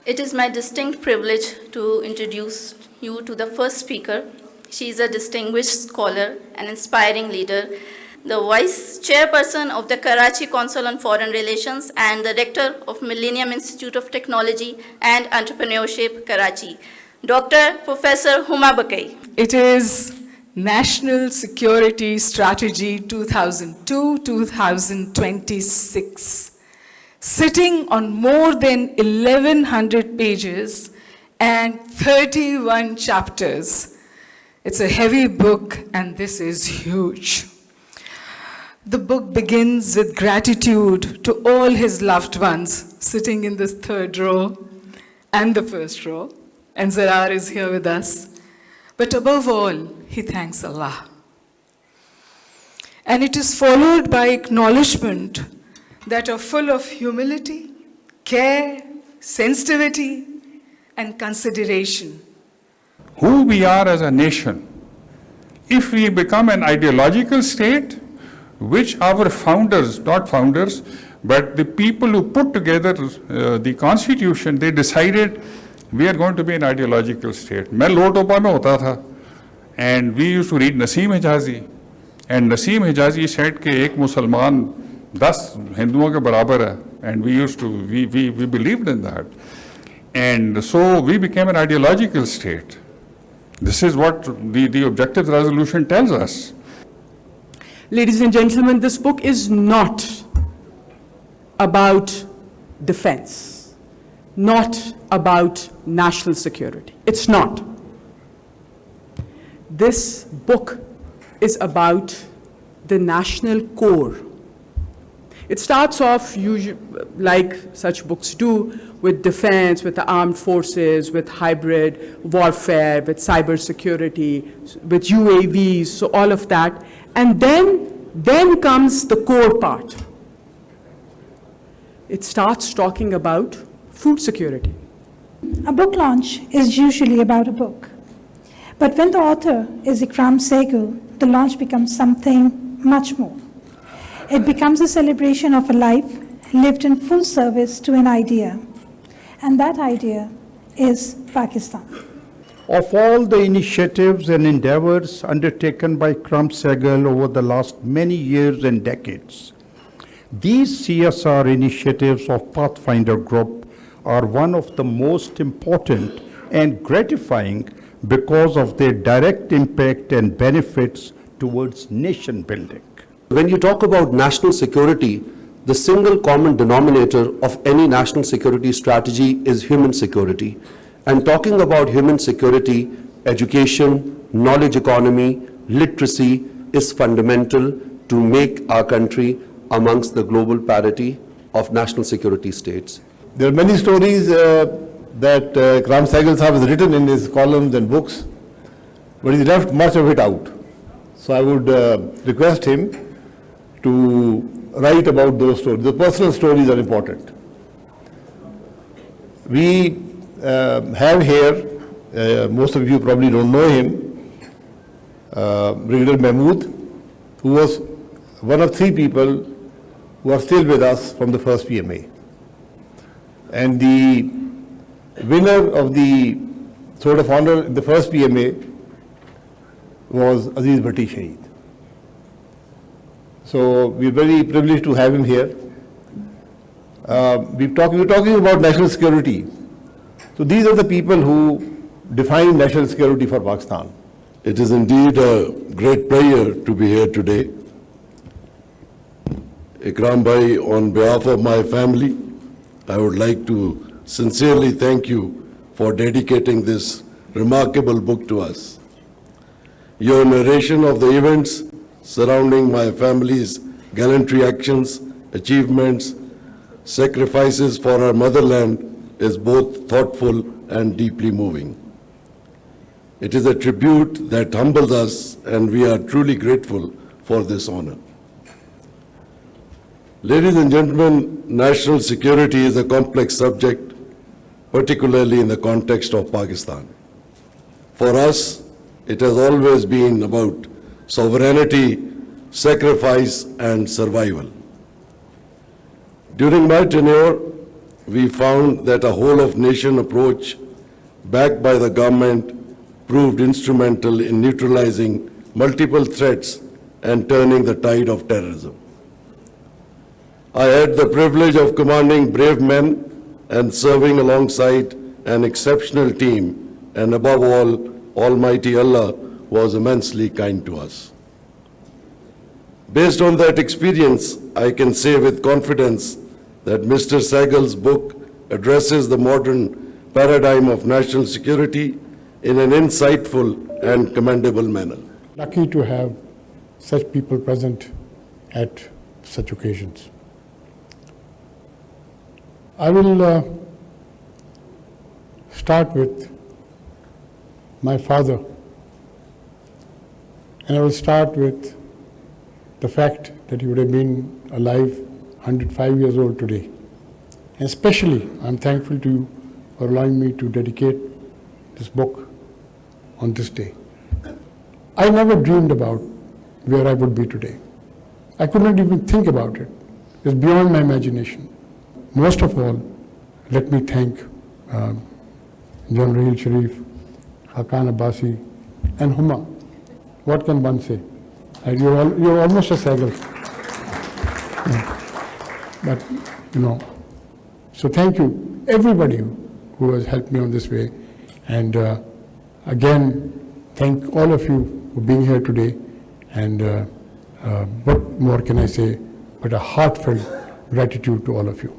It is my distinct privilege to introduce you to the first speaker. She is a distinguished scholar, an inspiring leader, the Vice Chairperson of the Karachi Council on Foreign Relations and the Rector of Millennium Institute of Technology and Entrepreneurship, Karachi, Dr. Professor Huma Baqai. It is National Security Strategy 2002-2026. Sitting on more than 1,100 pages and 31 chapters. It's a heavy book, and this is huge. The book begins with gratitude to all his loved ones sitting in this third row and the first row, and Zarar is here with us. But above all, he thanks Allah. And it is followed by acknowledgement that are full of humility, care, sensitivity, and consideration. Who we are as a nation, if we become an ideological state, which our founders, not founders, but the people who put together the constitution, they decided we are going to be an ideological state. मैं लोटोपा में होता था, and we used to read Naseem Hijazi, and Naseem Hijazi said कि एक मुसलमान 10 हिंदुओं के बराबर है, and we believed in that, and so we became an ideological state. This is what the objective resolution tells us. Ladies and gentlemen, this book is not about defense, not about national security. It's not. This book is about the national core. It starts off, like such books do, with defense, with the armed forces, with hybrid warfare, with cybersecurity, with UAVs, so all of that. And then comes the core part. It starts talking about food security. A book launch is usually about a book. But when the author is Ikram Sehgal, the launch becomes something much more. It becomes a celebration of a life lived in full service to an idea. And that idea is Pakistan. Of all the initiatives and endeavors undertaken by Ikram Sehgal over the last many years and decades, these CSR initiatives of Pathfinder Group are one of the most important and gratifying because of their direct impact and benefits towards nation building. When you talk about national security, the single common denominator of any national security strategy is human security. And talking about human security, education, knowledge economy, literacy is fundamental to make our country amongst the global parity of national security states. There are many stories that Ikram Sehgal Sahab has written in his columns and books, but he left much of it out. So I would request him to write about those stories. The personal stories are important. We have here, most of you probably don't know him, Brigadier Mahmood, who was one of 3 people who are still with us from the first PMA. And the winner of the Sword of Honor in the first PMA was Aziz Bhatti Shahid. So we're very privileged to have him here. We're talking about national security. So these are the people who define national security for Pakistan. It is indeed a great pleasure to be here today. Ikram Bhai, on behalf of my family, I would like to sincerely thank you for dedicating this remarkable book to us. Your narration of the events surrounding my family's gallantry actions, achievements, sacrifices for our motherland is both thoughtful and deeply moving. It is a tribute that humbles us, and we are truly grateful for this honor. Ladies and gentlemen, national security is a complex subject, particularly in the context of Pakistan. For us, it has always been about sovereignty, sacrifice, and survival. During my tenure, we found that a whole-of-nation approach backed by the government proved instrumental in neutralizing multiple threats and turning the tide of terrorism. I had the privilege of commanding brave men and serving alongside an exceptional team, and above all, Almighty Allah was immensely kind to us. Based on that experience, I can say with confidence that Mr. Sehgal's book addresses the modern paradigm of national security in an insightful and commendable manner. Lucky to have such people present at such occasions. I will start with my father, and I will start with the fact that he would have been alive 105 years old today. And especially, I'm thankful to you for allowing me to dedicate this book on this day. I never dreamed about where I would be today. I could not even think about it. It's beyond my imagination. Most of all, let me thank General Sharif, Khaqan, Abbasi, and Huma. What can one say? You're almost a Sehgal. But, so thank you, everybody who has helped me on this way. And again, thank all of you for being here today. And what more can I say but a heartfelt gratitude to all of you.